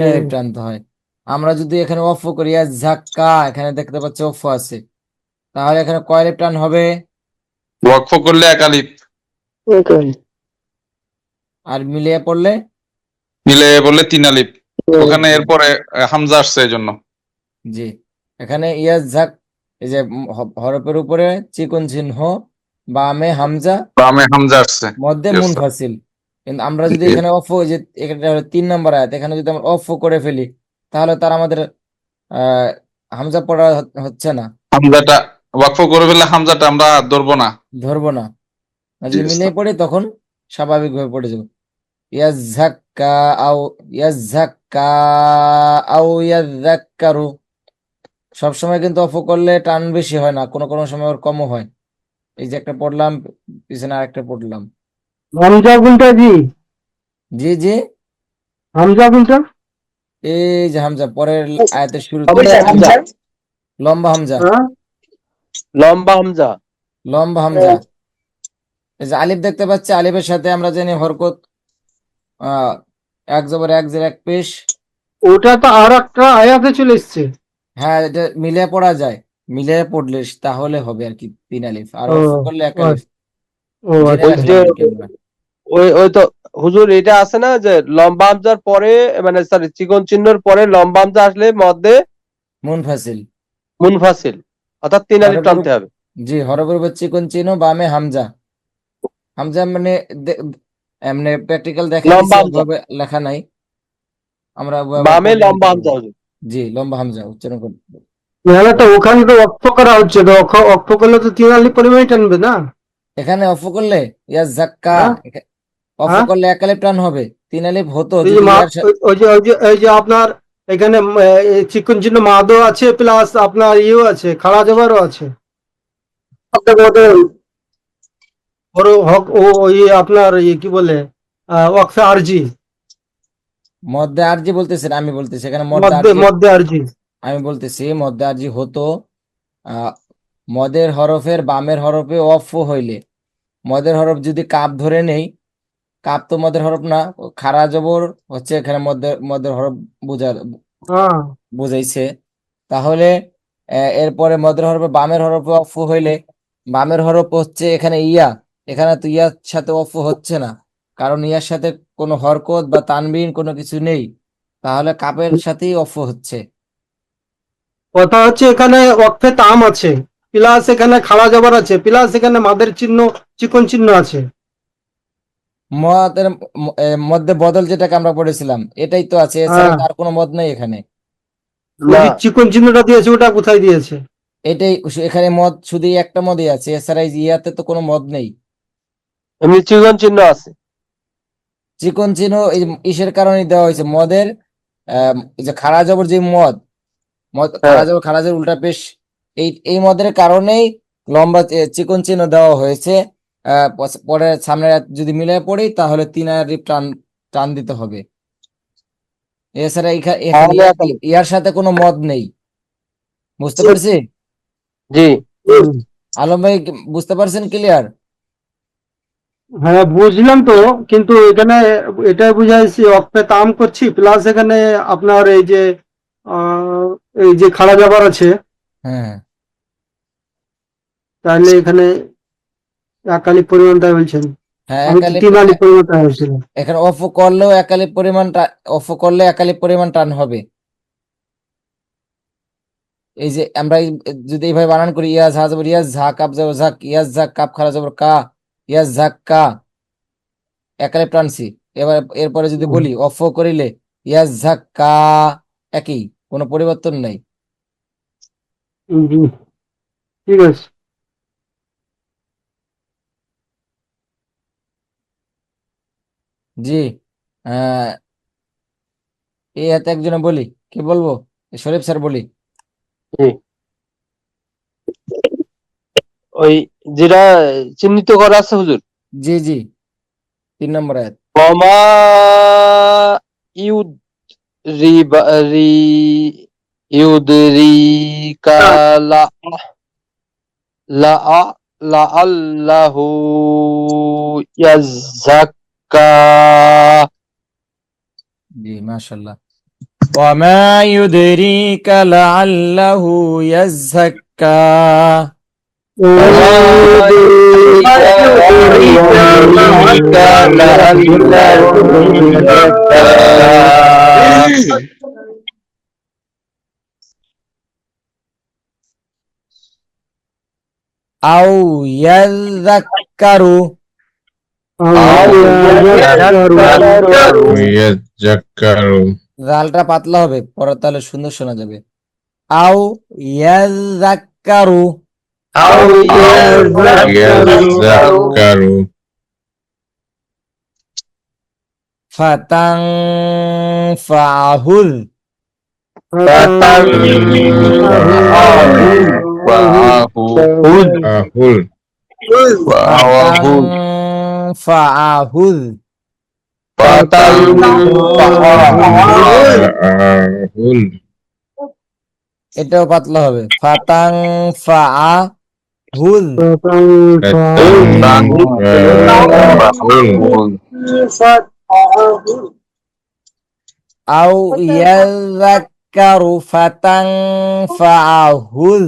আলিফ টানতে হয়। আমরা যদি এখানে অফ করি, ইয়াজহাক্কা, এখানে দেখতে পাচ্ছি অফ আছে, তাহলে এখানে কয় আলিফ টান হবে? ওয়াকফ করলে 1 আলিফ, আর মিলিয়ে পড়লে মিলে বললে 3 আলিফ। ওখানে এরপরে হামজা আসছে এজন্য। জি, এখানে ইয়াজহাক, এই যে হরফের উপরে চিকন চিহ্ন, বামে হামজা, বামে হামজা আসছে। মধ্যে Yes, sir. মুনফাসিল। কিন্তু আমরা যদি Yes. এখানে অফ, যে এটা হলো 3 নম্বর আয়াত, এখানে যদি আমরা অফ করে ফেলি, তাহলে তার আমাদের হামজা পড়া হচ্ছে না, হামজাটা ওয়াকফ করে ফেললে হামজাটা আমরা ধরবো না। ধরবো না। আর যদি Yes, মিলিয়ে sir. পড়ি তখন স্বাভাবিকভাবে পড়ে যাবো। ইয়াজহাক্কা আও ইয়াজহাক্কা আও ইয়াযাক্কারু। সবসময় কিন্তু অফ করলে টান বেশি হয় না, কোনো কোনো সময় ওর কমও হয়। এই যে একটা পড়লাম, পিছনে আরেকটা পড়লাম। হামজা কোনটা জি? জি জি, হামজা কোনটা? এই যে হামজা পরের আয়াতের শুরুতে, অবশ্যই হামজা, লম্বা হামজা, হ্যাঁ, লম্বা হামজা। লম্বা হামজা। এই যে আলিফ দেখতে পাচ্ছি, আলিফের সাথে আমরা জানি হরকত, আহ এক জবর এক জের এক পেশ। ওটা তো আর একটা আয়াতে চলে এসছে। হ্যাঁ, এটা মিলিয়ে পড়া যায়, মিলিয়ে পড়লে তাহলে হবে আর কি 3 আলিফ, আর ও, অফ করলে 1 আলিফ। ও জেনে আচ্ছা। রাখলাম আর কি আমরা। ওই ওই তো হুজুর, এটা আছে না যে লম্বা হামজার পরে, মানে সরি, চিকন চিহ্নের পরে লম্বা হামজা আসলে মধ্যে মুনফাসিল, মুনফাসিল, অর্থাৎ 3 আলিফ হরফের টানতে হবে। জি, হরফের উপর চিকন চিহ্ন, বামে হামজা, হামজা মানে এমনি প্র্যাকটিক্যাল দেখা লম্বা দিয়েছে, হামজা। ওভাবে লেখা নাই, আমরা ওভাবে বামে পড়ে নিতে লম্বা পারবো। হামজা হুজুর। জি, লম্বা হামজা উচ্চারণ করতে হবে। নাহলে তো ওখানে তো অক্ষ করা হচ্ছে, তো অক্ষ করলে তো 3 আলিফ পরিমাণই টানবে না? এখানে অফ করলে ইয়া জাক্কা, হ্যাঁ অফ হ্যাঁ। করলে এক আলিফ টান হবে, 3 আলিফ হতো এই যে যদি ইয়ার ওই যে আপনার এখানে চিকন চিহ্ন মাদও আছে, প্লাস আপনার ইয়েও আছে, খাড়া জবারও আছে। ওর হক ও ওই আপনার কি বলে ওয়াকফে আরজি, মধ্যে আরজি বলতেছেন, আমি বলতেছি এখানে মধ্যে মধ্যে আরজি, মধ্যে আরজি। আমি বলতেছি মধ্যে আরজি হতো মদের হরফের বামের হরফে অফ হইলে, মদের হরফ যদি কাপ ধরে নেই, কাপ তো মদের হরফ না, খাড়া জবর হচ্ছে এখানে মদের হরফ হ্যাঁ বুঝাইছে, তাহলে এরপরে মদের হরফে বামের হরফে অফ হইলে, বামের হরফ হচ্ছে এখানে ইয়া, এখানে তো ইয়ার সাথে অফ হচ্ছে না, কারণ ইয়ার সাথে কোনো হরকত বা তানবিন কোনো কিছু নেই, তাহলে কাপের সাথেই অফ হচ্ছে। কথা হচ্ছে এখানে ওয়াকফে তাম আছে, প্লাস এখানে খাড়া জবর আছে, প্লাস এখানে মাদের চিহ্ন চিকন চিহ্ন আছে। মদের মধ্যে বদল যেটাকে আমরা পড়েছিলাম এটাই তো আছে, এছাড়া হ্যাঁ, তার কোনো মদ নেই এখানে। ওই না, যে চিকন চিহ্নটা দিয়েছে ওটা কোথায় দিয়েছে? এটাই এখানে মদ শুধু একটা মদই আছে, এছাড়া এই ইয়াতে তো কোনো মদ নেই। এমনি চিকন চিহ্ন আছে। চিকন চিহ্ন এই ইসের কারণে দেওয়া হয়েছে মদের, এই যে খাড়া জবর যে মদ, হ্যাঁ, খাড়া জবর উল্টা পেশ, এই মদের কারণেই লম্বা চিকন চিহ্ন দেওয়া হয়েছে। পরে সামনে যদি মিলে পড়ি তাহলে 3 আলিফ টান টান দিতে হবে, এছাড়া এখানে তাহলে একালি। ইয়ার সাথে কোনো মদ নেই। বুঝতে পারছি? জি, হুম। আলম ভাই বুঝতে পারছেন ক্লিয়ার? হ্যাঁ বুঝলাম তো, কিন্তু এখানে এটা বুঝাইছি ওয়াকফে তাম করছি, প্লাস এখানে আপনার আহ, এই যে খাড়া জবর আছে, হ্যাঁ তাহলে এখানে এক আলিফ পরিমাণ তাই বলছেন। হ্যাঁ, আমি তো 3 আলিফ পরিমাণ তাই বলছিলাম। এখানে অফ করলেও একালিপ পরিমাণ অফ করলে একালিপ পরিমাণ টান হবে। এই যে আমরা যদি এইভাবে বানান করি, ইয়াজ হা জবর ইয়াজ, ঝা কাপ জবর ঝাক, ইয়াজ ঝাক কাপ খারা জবর কা, ইয়াজ ঝাক কা, একালিপ টানছি। এবার এরপরে যদি বলি অফ করিলে ইয়াজ ঝাক কা, একই, কোনো পরিবর্তন নাই। জি, ঠিক আছে। জি, আহ এই হাতে একজনে বলি, কি বলবো, শরীফ স্যার বলি। জি। ওই যেটা চিহ্নিত করা আছে হুজুর, জি জি, 3 নম্বর আয়াত। ওমা ইউদ রিবা রি ইউদরিকা লা লা লা আল্লাহু ইয়াজ্জাক্কা। জি, মাশাআল্লাহ। ওয়ামা ইউদরিকা লাআল্লাহু ইয়াজ্জাক্কা। ওমা ইউদরিকা লাআল্লাহু ইয়াজ্জাক্কা। আও ইয়াযাক্কারু, ইয়াজ্জাক্কারু। জালটা পাতলা হবে, পরে তাহলে সুন্দর শোনা যাবে। আও ইয়াযাক্কারু ইয়াজ্জাক্কারু। ফাতানফাহুল আহুল। ফাতানফাহুল আহুল। এটাও পাতলা হবে, ফাতানফাহুল আও ইয়াযাক্কারু ফাতানফাহুল।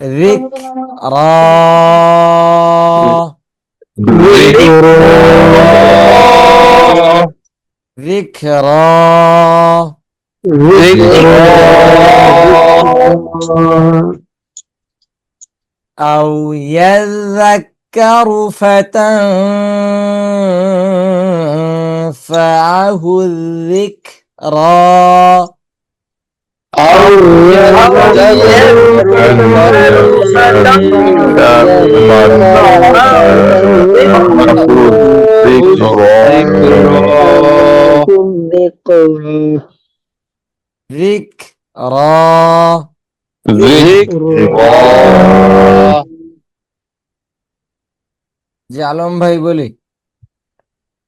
ذكرى যিকরা আও ইয়াযাক্কারু ফাতানফাআহু যিকরা যিকরা জি আলম ভাই বলি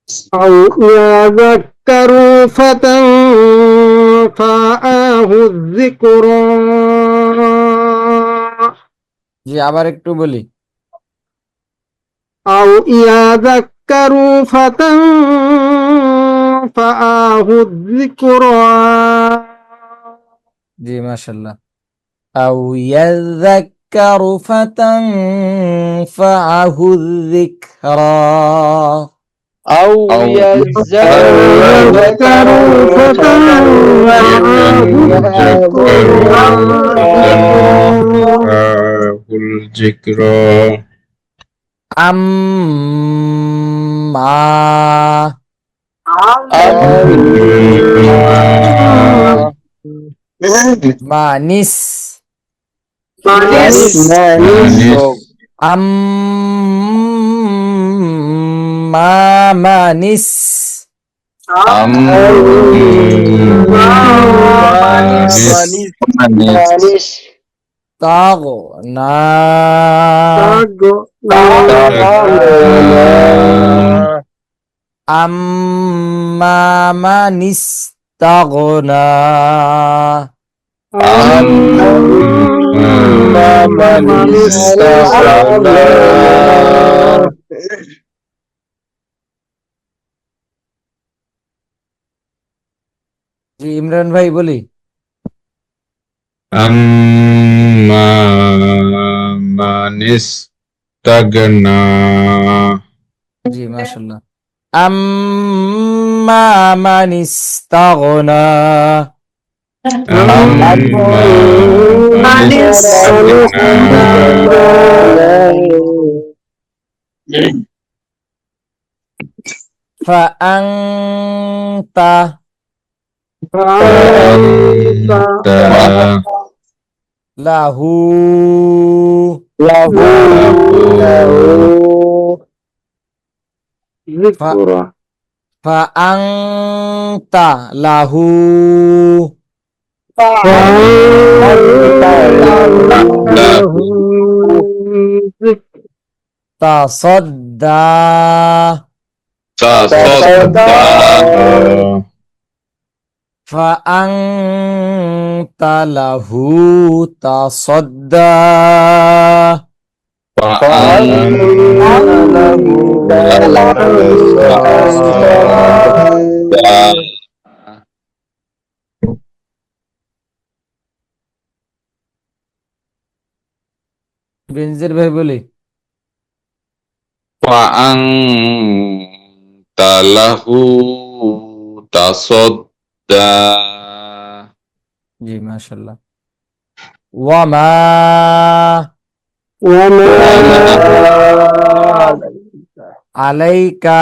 أو يذكر فتنفعه الذكرى জি আবার একটু বলি أو يذكر فتنفعه الذكرى জি মাশাআল্লাহ আও ইয়াযাক্কারু ফাতানফাআহু যিকরা أو يذكر الذكرى আম্মা মানিস আম্মা মানিস তাগনা আম্মা মানিস তাগনা জি ইমরান ভাই বলি أما من استغنى জি মাশাআল্লাহ আম্মা মানিস তাগনা أما من استغنى ফাআনতা فأنت লাহু ذكرى ফাআনতা লাহু তাসাদ্দা ফাআনতা লাহু তাসাদ্দা বেনজির ভাই বলি فأنت له تصدى জি মাশাআল্লাহ ওয়ামা আলাইকা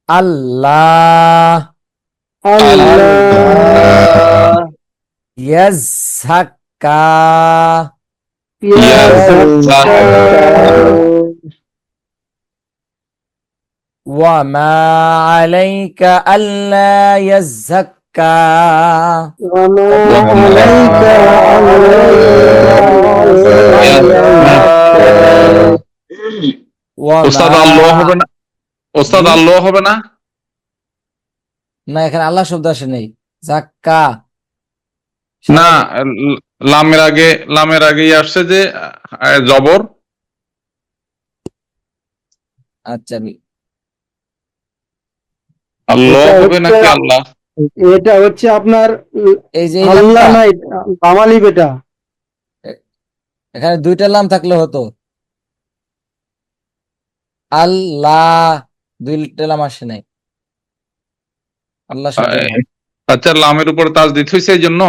আল্লাহ ইয়াজহাক্কা ওয়ামা আলাইকা আল্লা ইয়াজহাক্কা ওস্তাদ আল্লাহ হবে না ওস্তাদ আল্লাহ হবে না না এখানে আল্লাহ শব্দ আসে নেই জাক্কা না লামের আগেই আসছে যে জবর আচ্ছা আমি আল্লাহ হবে নাকি আল্লাহ এটা হচ্ছে আপনার এই যে আল্লাহ নাই বাঙালি বেটা এখানে দুইটা লাম থাকলে হতো আল্লাহ, দুইটা লাম আসে নাই, আল্লাহ শব্দের নাই। আচ্ছা, লামের উপর তাজদিদ হয়েছে এই জন্য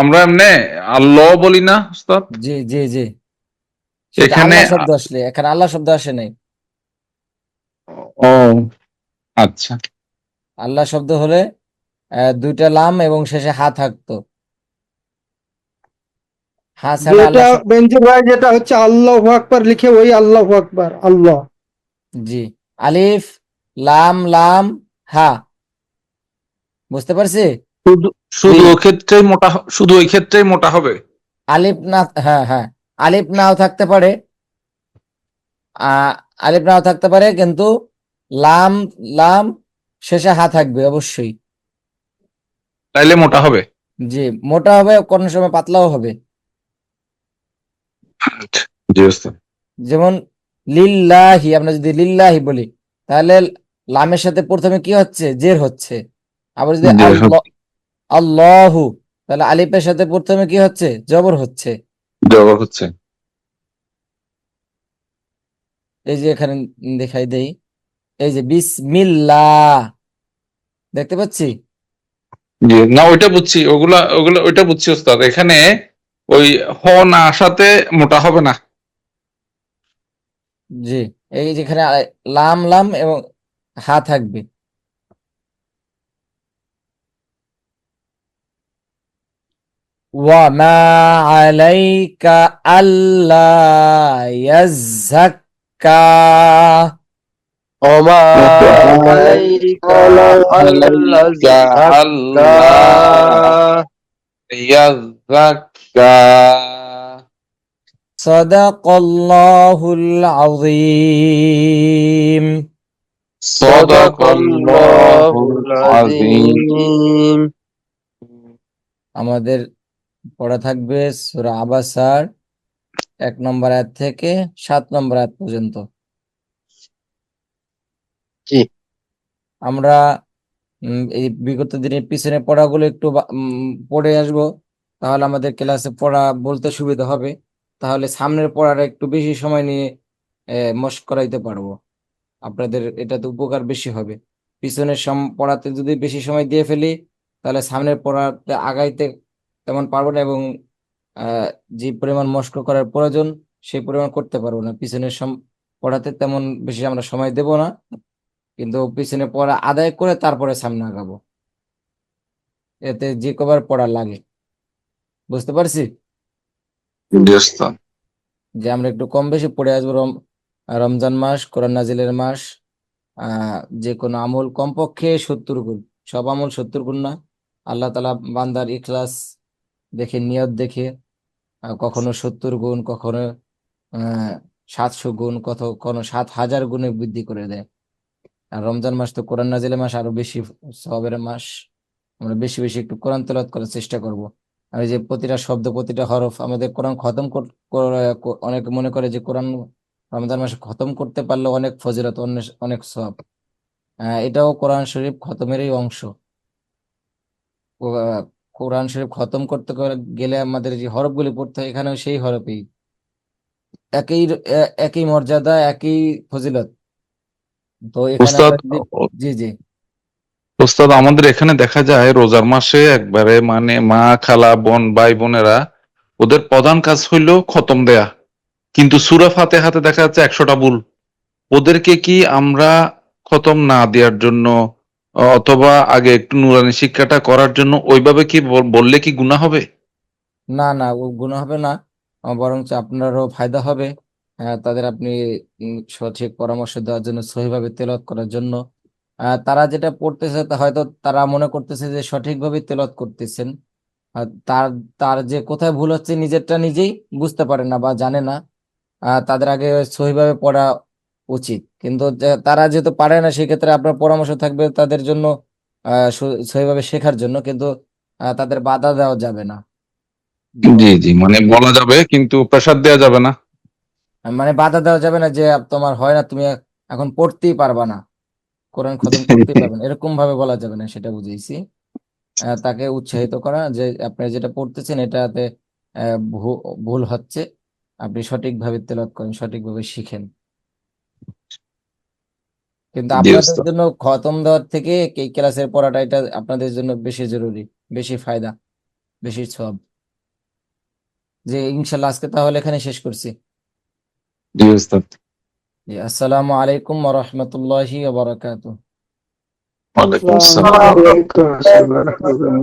আমরা এমনি আল্লাহ বলি না উস্তাদ? জি জি জি, সেটা এখানে আল্লাহ শব্দ আসলে, এখানে আল্লাহ শব্দ আসে নাই। ও আচ্ছা, আল্লাহ শব্দ হলে দুইটা লাম এবং শেষে হা থাকতো, হা ছাড়া যেটা আল্লাহ শব্দ। বেঞ্চের ভাই যেটা হচ্ছে আল্লাহু আকবার লিখে ওই আল্লাহু আকবার আল্লাহ। জি, আলিফ লাম লাম হা, বুঝতে পারছি? শুধু শুধু ওই ক্ষেত্রেই মোটা শুধু ওই ক্ষেত্রেই মোটা হবে। আলিফ না, হ্যাঁ হ্যাঁ, আলিফ নাও থাকতে পারে, আলিফ নাও থাকতে পারে, কিন্তু লাম লাম শেষে হা থাকবে অবশ্যই। তাইলে মোটা হবে। জি, মোটা হবে, কোন সময় পাতলাও হবে। জি উস্তাদ। যেমন লিল্লাহি, আমরা যদি লিল্লাহি বলি তাহলে লামের সাথে প্রথমে কি হচ্ছে, জের হচ্ছে। আবার যদি জি আল্লাহ, আল্লাহু, তাহলে আলিফের সাথে প্রথমে কি হচ্ছে, জবর হচ্ছে। জবর হচ্ছে। এই যে এখানে দেখাই দেই, এই যে বিসমিল্লাহ, দেখতে পাচ্ছি? জি না, ওইটা বুঝছি, ওগুলা ওগুলা ওইটা বুঝছি উস্তাদ। এখানে ওই হ না আসাতে মোটা হবে না। জি, এই যেখানে লাম লাম এবং হা থাকবে। ওয়ামা আলাইকা আল্লাহ ইয়াজ্জাক্কা, ওমা আলাইকা আল্লাহ যাক্কা। ইয়াজ্জাক্কা। সাদাকাল্লাহুল আযীম। সাদাকাল্লাহুল আযীম। আমাদের পড়া থাকবে সূরা আবাসার 1 নম্বর আয়াত থেকে 7 নম্বর আয়াত পর্যন্ত। জি। আমরা এই বিগত দিনের পিছনে পড়াগুলো একটু পড়ে আসবো, তাহলে আমাদের ক্লাসে পড়া বলতে সুবিধা হবে। তাহলে সামনের পড়াটা একটু বেশি সময় নিয়ে মশক করাইতে পারবো, আপনাদের এটাতে উপকার বেশি হবে। পিছনের পড়াতে যদি বেশি সময় দিয়ে ফেলি তাহলে সামনের পড়াতে আগাইতে তেমন পারবো না, এবং আহ, যে পরিমাণ মশক করার প্রয়োজন সেই পরিমাণ করতে পারবো না। পিছনের পড়াতে তেমন বেশি আমরা সময় দেব না, কিন্তু পিছনে পড়া আদায় করে তারপরে সামনে আগাবো, এতে যে কবার পড়া লাগে। বুঝতে পারছি জি উস্তাদ। যে আমরা একটু কম বেশি পড়ে আসবো। রমজান মাস কোরআন নাজিলের মাস, যে কোনো আমল কমপক্ষে 70 গুণ, সব আমল 70 গুণ না। আল্লাহ তাআলা বান্দার ইখলাস দেখে, নিয়ত দেখে কখনো 70 গুণ, কখনো 700 গুণ, কখনো 7,000 গুণে বৃদ্ধি করে দেয়। আর রমজান মাস তো কোরআন নাজিলের মাস, আরো বেশি সওয়াবের মাস। আমরা বেশি বেশি একটু কোরআন তেলাওয়াত করার চেষ্টা করব। আর এই যে প্রতিটা শব্দ, প্রতিটা হরফ আমাদের কোরআন খতম অনেকে মনে করে যে কোরআন রমজান মাসে খতম করতে পারলে অনেক ফজিলত, অনেক অনেক সওয়াব। এটাও কোরআন শরীফ খতমেরই অংশ। আহ, কোরআন শরীফ খতম করতে গেলে আমাদের যে হরফগুলি পড়তে হয়, এখানেও সেই হরফই, একই একই মর্যাদা, একই ফজিলত। তো এখানে উস্তাদ, আমরা যদি, জি জি, উস্তাদ আমাদের এখানে দেখা যায় রোজার মাসে একবারে মানে মা খালা বোন ভাই বোনেরা ওদের প্রধান কাজ হইলো খতম দেয়া, কিন্তু সূরা ফাতিহাতে দেখা যাচ্ছে 100টা ভুল। ওদেরকে কি আমরা খতম না দেওয়ার জন্য অথবা আগে একটু নুরানি শিক্ষাটা করার জন্য ওইভাবে কি বললে কি গুনাহ হবে? না না, ও গুনাহ হবে না, বরঞ্চ আপনারও ফায়দা হবে। তাদের আপনি সঠিক পরামর্শ দেওয়ার জন্য, সহিভাবে তেলাওয়াত করার জন্য। তারা যেটা পড়তেছে তা হয়তো তারা মনে করতেছে যে সঠিকভাবে তেলাওয়াত করতেছেন, আর তার তার যে কোথায় ভুল হচ্ছে নিজেরটা নিজেই বুঝতে পারে না বা জানে না। তাদের আগে সহিভাবে পড়া উচিত, কিন্তু তারা যেহেতু পারে না, সেক্ষেত্রে আপনার পরামর্শ থাকবে তাদের জন্য সহিভাবে শেখার জন্য, কিন্তু তাদের বাধা দেওয়া যাবে না। যেমন জি জি, মানে বলা যাবে কিন্তু প্রেসার দেওয়া যাবে না। মানে বাধা দেওয়া যাবে না যে তোমার হয় না, তুমি এখন পড়তেই পারবা না, কোরআন খতম করতেই পারবে না, এরকম ভাবে বলা যাবে না, সেটা বুঝেছি। তাকে উৎসাহিত করা যে আপনি যেটা পড়তেছেন এটাতে ভুল হচ্ছে, আপনি সঠিকভাবে তেলাওয়াত করেন, সঠিকভাবে শিখেন। কিন্তু জি আপনাদের উস্তাদ। জন্য খতম দেওয়ার থেকে এই ক্লাসের পড়াটা এটা আপনাদের জন্য বেশি জরুরি, বেশি ফায়দা, বেশি সওয়াব। যে ইনশাল্লাহ আজকে তাহলে এখানে শেষ করছি। জি উস্তাদ। জি, আসসালামু আলাইকুম ওয়া রাহমাতুল্লাহি ওয়া বারাকাতুহু। ওয়ালাইকুম আসসালাম। ওয়ালাইকুম আসসালাম।